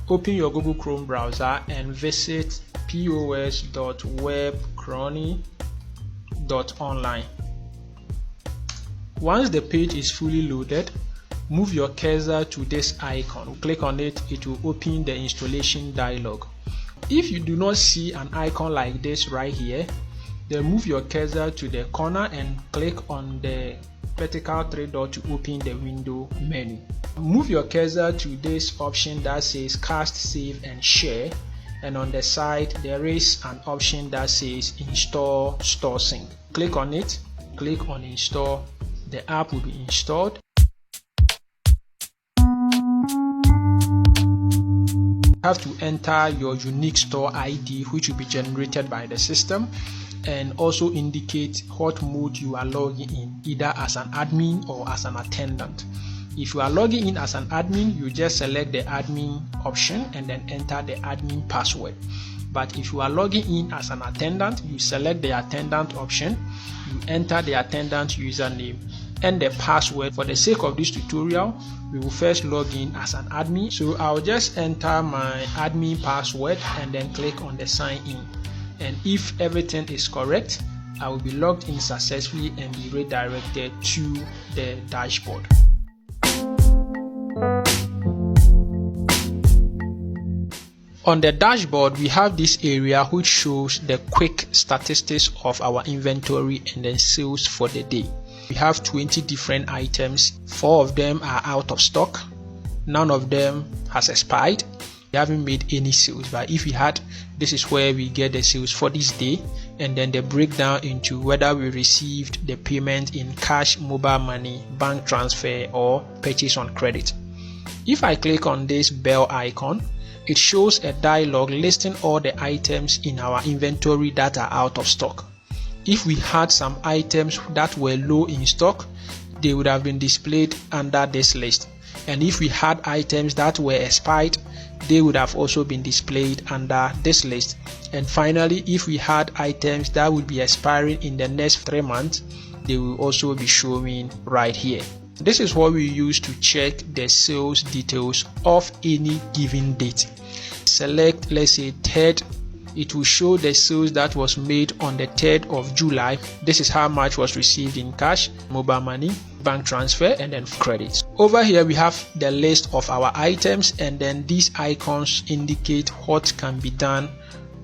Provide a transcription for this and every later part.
Open your Google Chrome browser and visit pos.webcrony.online. Once the page is fully loaded, move your cursor to this icon. Click on it, it will open the installation dialog. If you do not see an icon like this right here, then move your cursor to the corner and click on the vertical three dot to open the window menu. Move your cursor to this option that says cast, save and share, and on the side there is an option that says install StoreSync. Click on it, click on install, the app will be installed. You have to enter your unique store ID, which will be generated by the system, and also indicate what mode you are logging in, either as an admin or as an attendant. If you are logging in as an admin, you just select the admin option and then enter the admin password. But if you are logging in as an attendant, you select the attendant option, you enter the attendant username and the password. For the sake of this tutorial, we will first log in as an admin. So I'll just enter my admin password and then click on the sign in. And if everything is correct, I will be logged in successfully and be redirected to the dashboard. On the dashboard, we have this area which shows the quick statistics of our inventory and then sales for the day. We have 20 different items. 4 of them are out of stock. None of them has expired. We haven't made any sales, but if we had, this is where we get the sales for this day, and then the breakdown into whether we received the payment in cash, mobile money, bank transfer or purchase on credit. If I click on this bell icon, it shows a dialog listing all the items in our inventory that are out of stock. If we had some items that were low in stock, they would have been displayed under this list. And if we had items that were expired, they would have also been displayed under this list. And finally, if we had items that would be expiring in the next 3 months, they will also be showing right here. This is what we use to check the sales details of any given date. Select, let's say, 3rd. It will show the sales that was made on the 3rd of July. This is how much was received in cash, mobile money, bank transfer, and then credits. Over here we have the list of our items, and then these icons indicate what can be done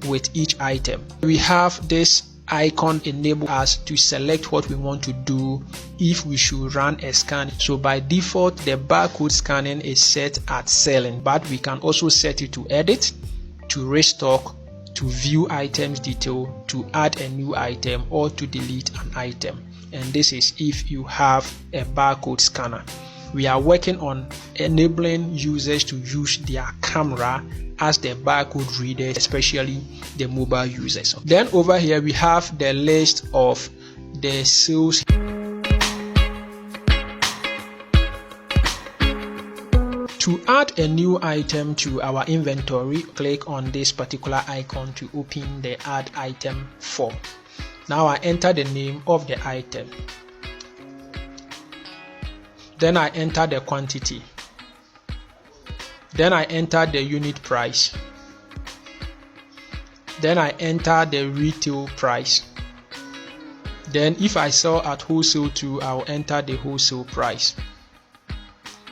with each item. We have this icon enable us to select what we want to do if we should run a scan. So by default, the barcode scanning is set at selling, but we can also set it to edit, to restock, to view items detail, to add a new item, or to delete an item. And this is if you have a barcode scanner. We are working on enabling users to use their camera as the barcode reader, especially the mobile users. Then over here we have the list of the sales. To add a new item to our inventory, click on this particular icon to open the add item form. Now I enter the name of the item. Then I enter the quantity. Then I enter the unit price. Then I enter the retail price. Then if I sell at wholesale too, I will enter the wholesale price.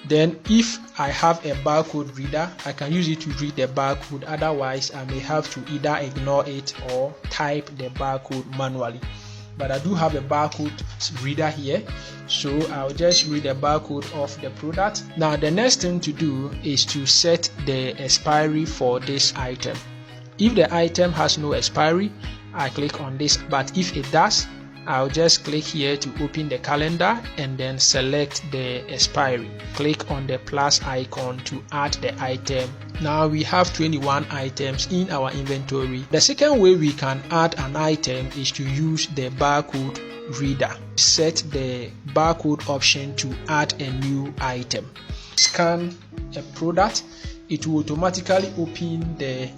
Then if I have a barcode reader, I can use it to read the barcode. Otherwise, I may have to either ignore it or type the barcode manually. But I do have a barcode reader here, so I'll just read the barcode of the product. Now the next thing to do is to set the expiry for this item. If the item has no expiry, I click on this, but if it does, I'll just click here to open the calendar and then select the expiry. Click on the plus icon to add the item. Now we have 21 items in our inventory. The second way we can add an item is to use the barcode reader. Set the barcode option to add a new item. Scan a product, it will automatically open the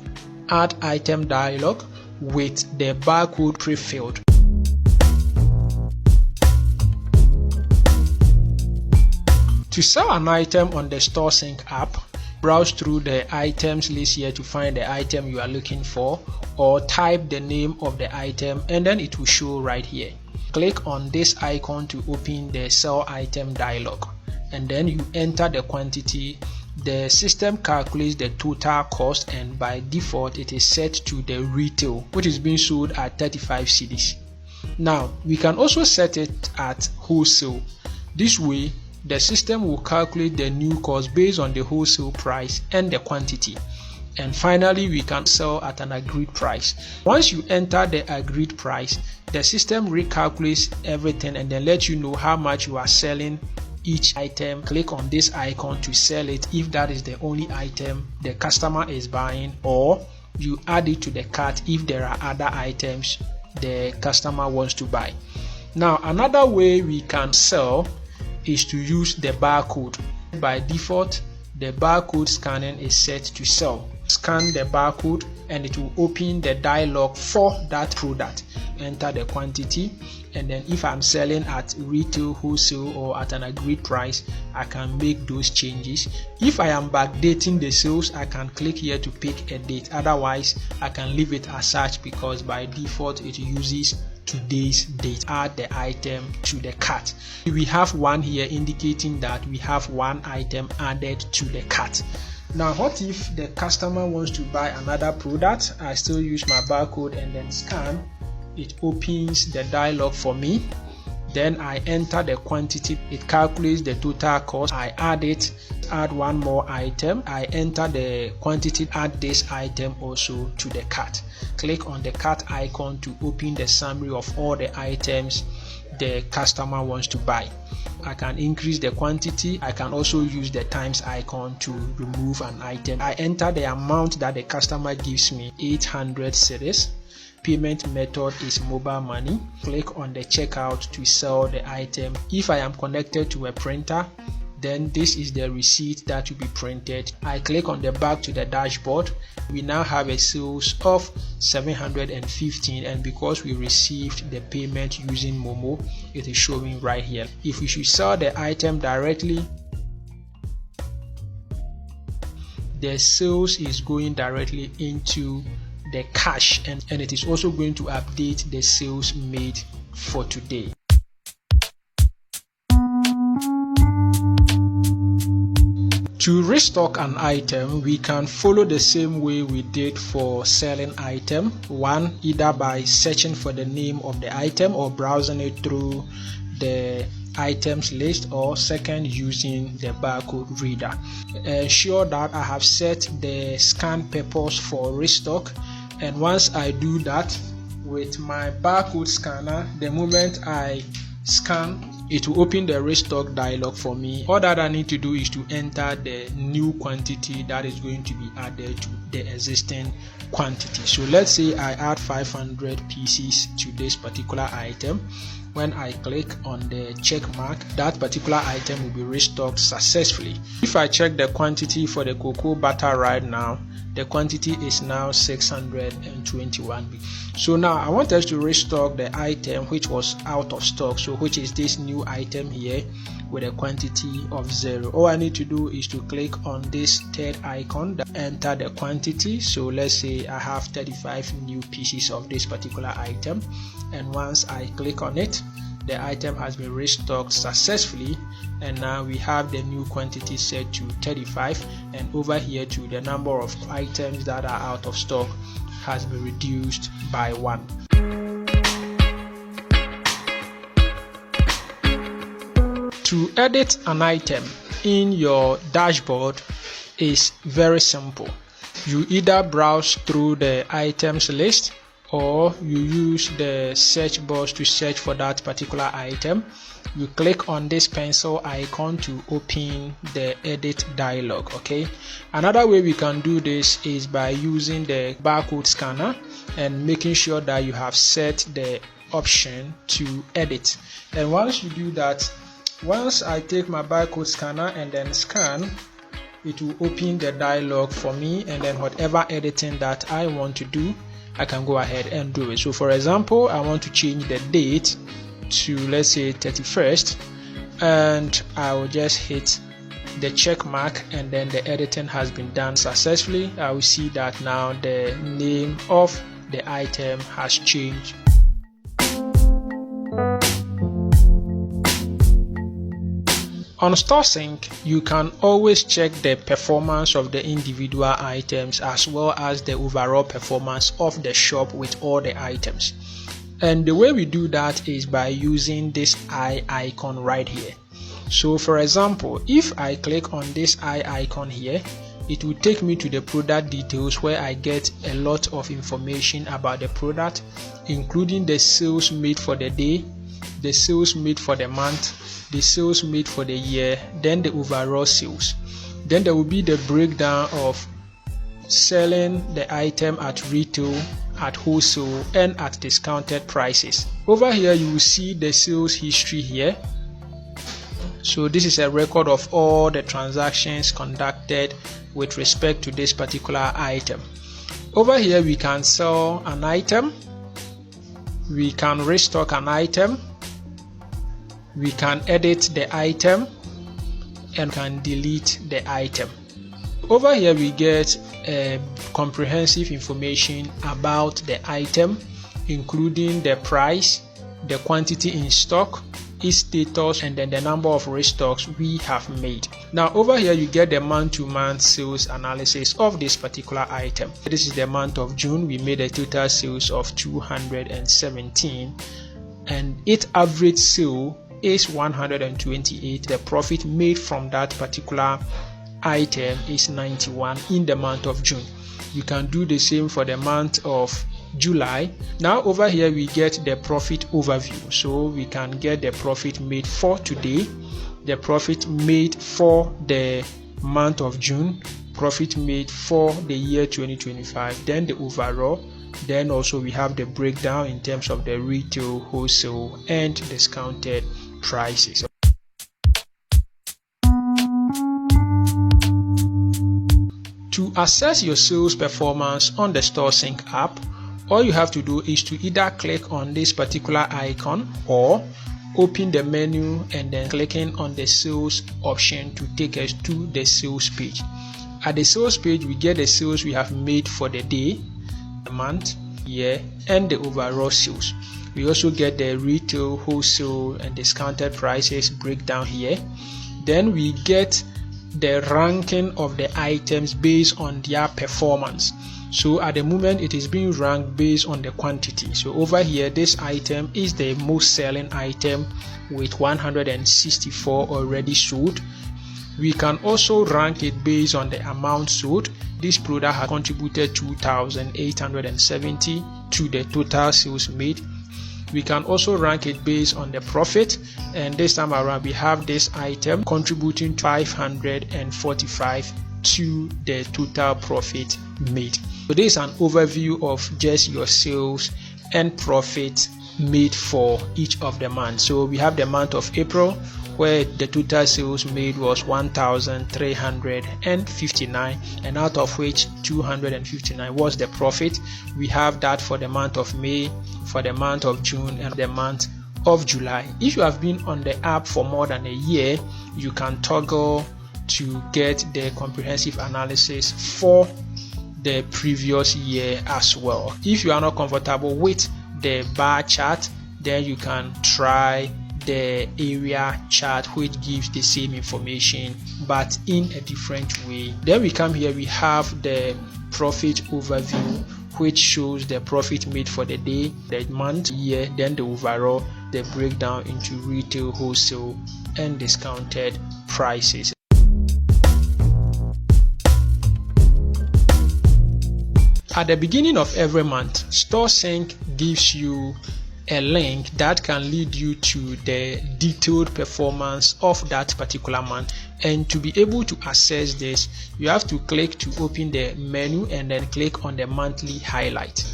add item dialog with the barcode pre-filled. To sell an item on the StoreSync app, browse through the items list here to find the item you are looking for, or type the name of the item and then it will show right here. Click on this icon to open the sell item dialog, and then you enter the quantity. The system calculates the total cost, and by default it is set to the retail, which is being sold at 35 cedis. Now we can also set it at wholesale. This way the system will calculate the new cost based on the wholesale price and the quantity. And finally, we can sell at an agreed price. Once you enter the agreed price, the system recalculates everything and then lets you know how much you are selling each item. Click on this icon to sell it if that is the only item the customer is buying, or you add it to the cart if there are other items the customer wants to buy. Now another way we can sell is to use the barcode. By default, the barcode scanning is set to sell. Scan the barcode and it will open the dialog for that product. Enter the quantity, and then if I'm selling at retail, wholesale, or at an agreed price, I can make those changes. If I am backdating the sales, I can click here to pick a date. Otherwise, I can leave it as such because by default it uses today's date. Add the item to the cart. We have one here indicating that we have one item added to the cart. Now what if the customer wants to buy another product? I still use my barcode and then scan. It opens the dialog for me. Then I enter the quantity. It calculates the total cost. I add it, add one more item. I enter the quantity, add this item also to the cart. Click on the cart icon to open the summary of all the items the customer wants to buy. I can increase the quantity. I can also use the times icon to remove an item. I enter the amount that the customer gives me, 800 cedis. Payment method is mobile money. Click on the checkout to sell the item. If I am connected to a printer, then this is the receipt that will be printed. I click on the back to the dashboard. We now have a sales of 715, and because we received the payment using Momo, it is showing right here. If we should sell the item directly, the sales is going directly into the cash, and it is also going to update the sales made for today. To restock an item, we can follow the same way we did for selling item. One, either by searching for the name of the item or browsing it through the items list, or second, using the barcode reader. Ensure that I have set the scan purpose for restock, and once I do that with my barcode scanner, the moment I scan, it will open the restock dialog for me. All that I need to do is to enter the new quantity that is going to be added to the existing quantity. So let's say I add 500 pieces to this particular item. When I click on the check mark, that particular item will be restocked successfully. If I check the quantity for the cocoa butter right now, the quantity is now 621. So now I want us to restock the item which was out of stock, so which is this new item here with a quantity of 0. All I need to do is to click on this third icon, enter the quantity. So let's say I have 35 new pieces of this particular item, and once I click on it, the item has been restocked successfully, and now we have the new quantity set to 35, and over here to the number of items that are out of stock has been reduced by 1. To edit an item in your dashboard is very simple. You either browse through the items list, or you use the search box to search for that particular item. You click on this pencil icon to open the edit dialog. Okay, another way we can do this is by using the barcode scanner and making sure that you have set the option to edit. And once you do that, once I take my barcode scanner and then scan, it will open the dialog for me, and then whatever editing that I want to do, I can go ahead and do it. So for example, I want to change the date to, let's say, 31st, and I will just hit the check mark, and then the editing has been done successfully. I will see that now the name of the item has changed. On StoreSync, you can always check the performance of the individual items as well as the overall performance of the shop with all the items. And the way we do that is by using this eye icon right here. So for example, if I click on this eye icon here, it will take me to the product details where I get a lot of information about the product, including the sales made for the day, the sales made for the month, the sales made for the year, then the overall sales. Then there will be the breakdown of selling the item at retail, at wholesale, and at discounted prices. Over here you will see the sales history here. So this is a record of all the transactions conducted with respect to this particular item. Over here we can sell an item, we can restock an item, we can edit the item, and can delete the item. Over here we get comprehensive information about the item, including the price, the quantity in stock, its status, and then the number of restocks we have made. Now over here you get the month-to-month sales analysis of this particular item. This is the month of June. We made a total sales of 217, and its average sale is 128. The profit made from that particular item is 91 in the month of June. You can do the same for the month of July. Now over here we get the profit overview, so we can get the profit made for today, the profit made for the month of June, profit made for the year 2025, then the overall. Then also we have the breakdown in terms of the retail, wholesale, and discounted prices. To assess your sales performance on the StoreSync app, all you have to do is to either click on this particular icon or open the menu and then clicking on the sales option to take us to the sales page. At the sales page, we get the sales we have made for the day, the month, year, and the overall sales. We also get the retail, wholesale, and discounted prices breakdown here. Then we get the ranking of the items based on their performance. So at the moment it is being ranked based on the quantity. So over here this item is the most selling item with 164 already sold. We can also rank it based on the amount sold. This product has contributed 2,870 to the total sales made. We can also rank it based on the profit, and this time around we have this item contributing 545 to the total profit made. So this is an overview of just your sales and profit made for each of the months. So we have the month of April, where the total sales made was 1,359, and out of which 259 was the profit. We have that for the month of May, for the month of June, and the month of July. If you have been on the app for more than a year, you can toggle to get the comprehensive analysis for the previous year as well. If you are not comfortable with the bar chart, then you can try the area chart, which gives the same information but in a different way. Then we come here, we have the profit overview, which shows the profit made for the day, the month, year, then the overall, the breakdown into retail, wholesale, and discounted prices. At the beginning of every month, StoreSync gives you a link that can lead you to the detailed performance of that particular month. And to be able to access this, you have to click to open the menu and then click on the monthly highlight.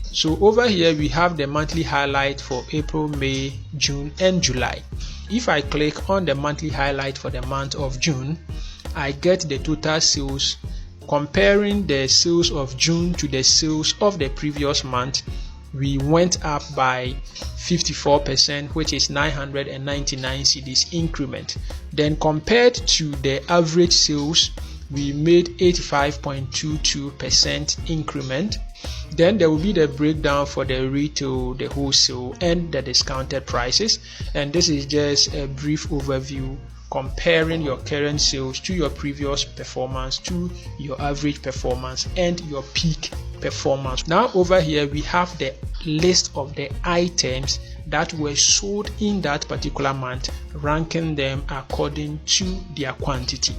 So over here we have the monthly highlight for April, May, June, and July. If I click on the monthly highlight for the month of June, I get the total sales comparing the sales of June to the sales of the previous month, we went up by 54%, which is 999 cedis increment. Then compared to the average sales, we made 85.22% increment. Then there will be the breakdown for the retail, the wholesale, and the discounted prices. And this is just a brief overview comparing your current sales to your previous performance, to your average performance, and your peak performance. Now over here we have the list of the items that were sold in that particular month, ranking them according to their quantity.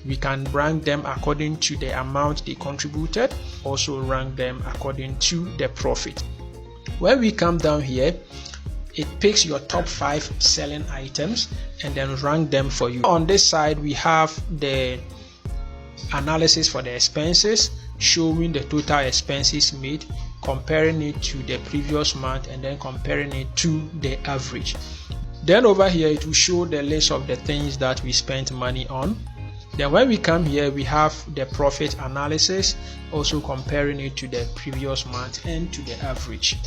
We can rank them according to the amount they contributed, also rank them according to the profit. When we come down here, it picks your top 5 selling items and then rank them for you. On this side, we have the analysis for the expenses, showing the total expenses made, comparing it to the previous month, and then comparing it to the average. Then over here, it will show the list of the things that we spent money on. Then when we come here, we have the profit analysis, also comparing it to the previous month and to the average.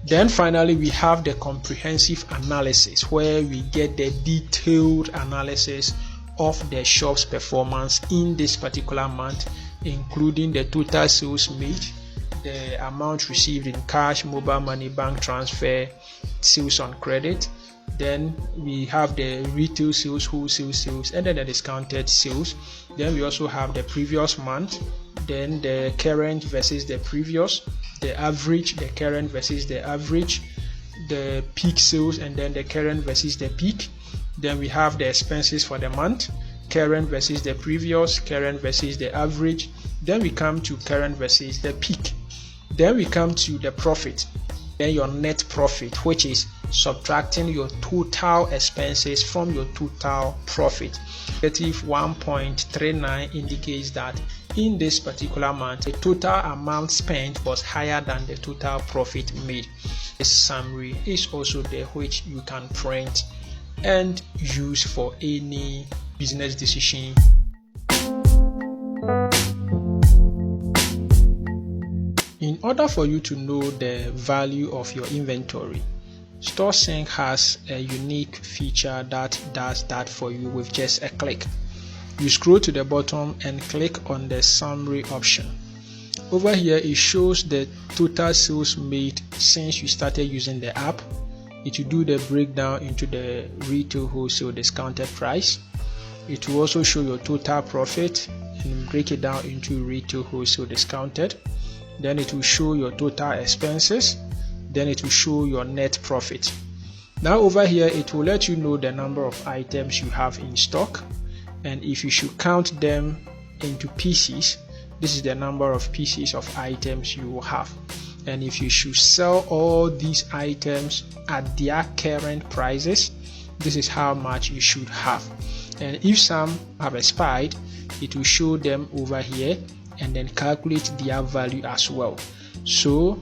Then finally, we have the comprehensive analysis, where we get the detailed analysis of the shop's performance in this particular month, including the total sales made, the amount received in cash, mobile money, bank transfer, sales on credit. Then we have the retail sales, wholesale sales, and then the discounted sales. Then we also have the previous month, then the current versus the previous, the average, the current versus the average, the peak sales, and then the current versus the peak. Then we have the expenses for the month, current versus the previous, current versus the average. Then we come to current versus the peak. Then we come to the profit. Then your net profit, which is subtracting your total expenses from your total profit. Negative 1.39 indicates that in this particular month, the total amount spent was higher than the total profit made. This summary is also there, which you can print and use for any business decision. In order for you to know the value of your inventory, StoreSync has a unique feature that does that for you with just a click. You scroll to the bottom and click on the summary option. Over here, it shows the total sales made since you started using the app. It will do the breakdown into the retail, wholesale, discounted price. It will also show your total profit and break it down into retail, wholesale, discounted. Then it will show your total expenses. Then it will show your net profit. Now over here, it will let you know the number of items you have in stock, and if you should count them into pieces, this is the number of pieces of items you will have. And if you should sell all these items at their current prices, this is how much you should have. And if some have expired, it will show them over here and then calculate their value as well. So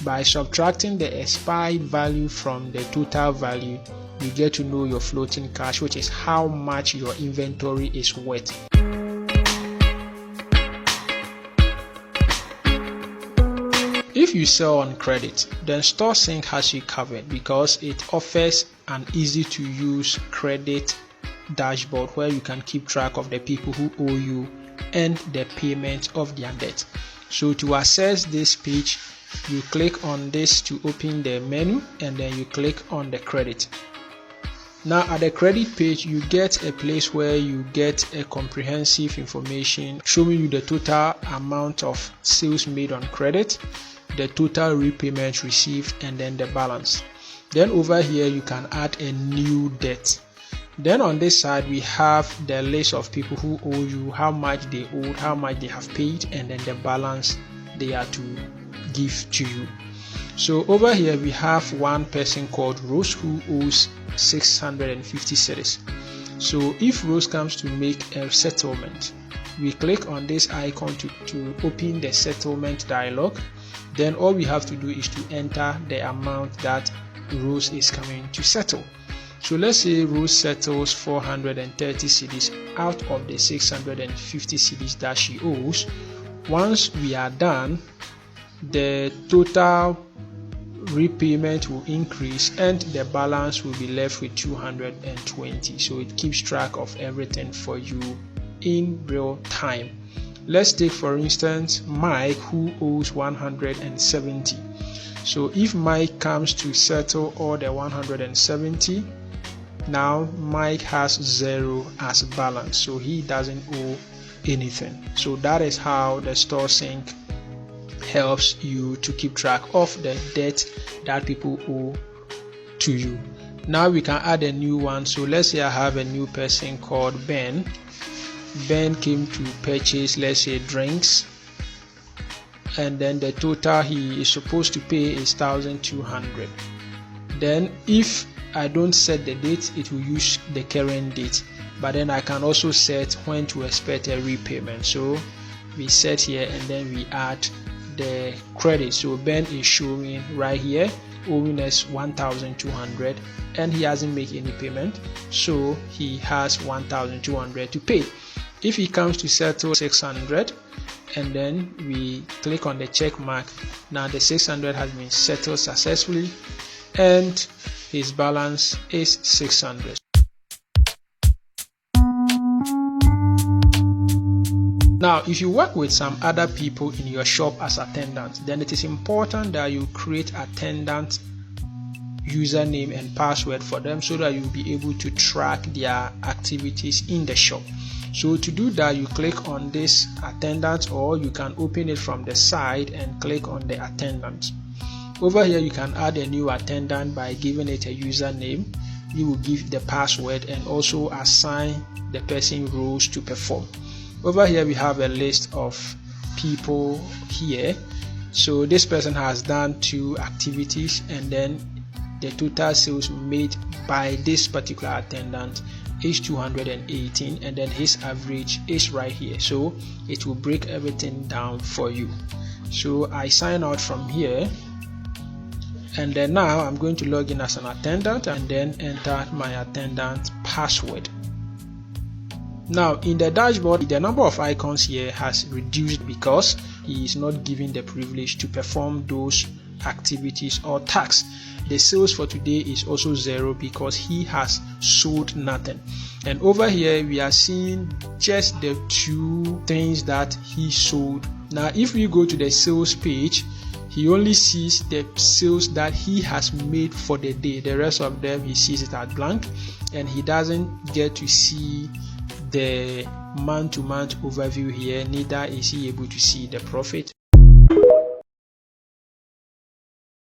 by subtracting the expired value from the total value, you get to know your floating cash, which is how much your inventory is worth. If you sell on credit, then StoreSync has you covered because it offers an easy to use credit dashboard where you can keep track of the people who owe you and the payment of their debt. So to access this page, you click on this to open the menu, and then you click on the credit. Now at the credit page, you get a place where you get a comprehensive information showing you the total amount of sales made on credit, the total repayment received, and then the balance. Then over here you can add a new debt. Then on this side we have the list of people who owe you, how much they owed, how much they have paid, and then the balance they are to give to you. So over here we have one person called Rose who owes 650 cedis. So if Rose comes to make a settlement, we click on this icon to open the settlement dialog. Then all we have to do is to enter the amount that Rose is coming to settle. So let's say Rose settles 430 cedis out of the 650 cedis that she owes. Once we are done, the total repayment will increase and the balance will be left with 220. So it keeps track of everything for you in real time. Let's take for instance Mike, who owes 170. So if Mike comes to settle all the 170, now Mike has 0 as balance, so he doesn't owe anything. So that is how the StoreSync helps you to keep track of the debt that people owe to you. Now we can add a new one. So let's say I have a new person called Ben. Ben came to purchase, let's say, drinks, and then the total he is supposed to pay is 1,200. Then if I don't set the date, it will use the current date, but then I can also set when to expect a repayment. So we set here and then we add the credit. So Ben is showing right here owing us 1,200 and he hasn't made any payment, so he has 1,200 to pay. If he comes to settle 600 and then we click on the check mark, now the 600 has been settled successfully and his balance is 600. Now, if you work with some other people in your shop as attendants, then it is important that you create attendant username and password for them so that you'll be able to track their activities in the shop. So to do that, you click on this attendant, or you can open it from the side and click on the attendant. Over here you can add a new attendant by giving it a username. You will give the password and also assign the person roles to perform. Over here we have a list of people here. So this person has done 2 activities and then the total sales made by this particular attendant is 218 and then his average is right here. So it will break everything down for you. So I sign out from here and then now I'm going to log in as an attendant and then enter my attendant password. Now in the dashboard, the number of icons here has reduced because he is not given the privilege to perform those activities or tasks. The sales for today is also 0 because he has sold nothing. And over here we are seeing just the 2 things that he sold. Now if we go to the sales page, he only sees the sales that he has made for the day. The rest of them he sees it as blank and he doesn't get to see the month-to-month overview here, neither is he able to see the profit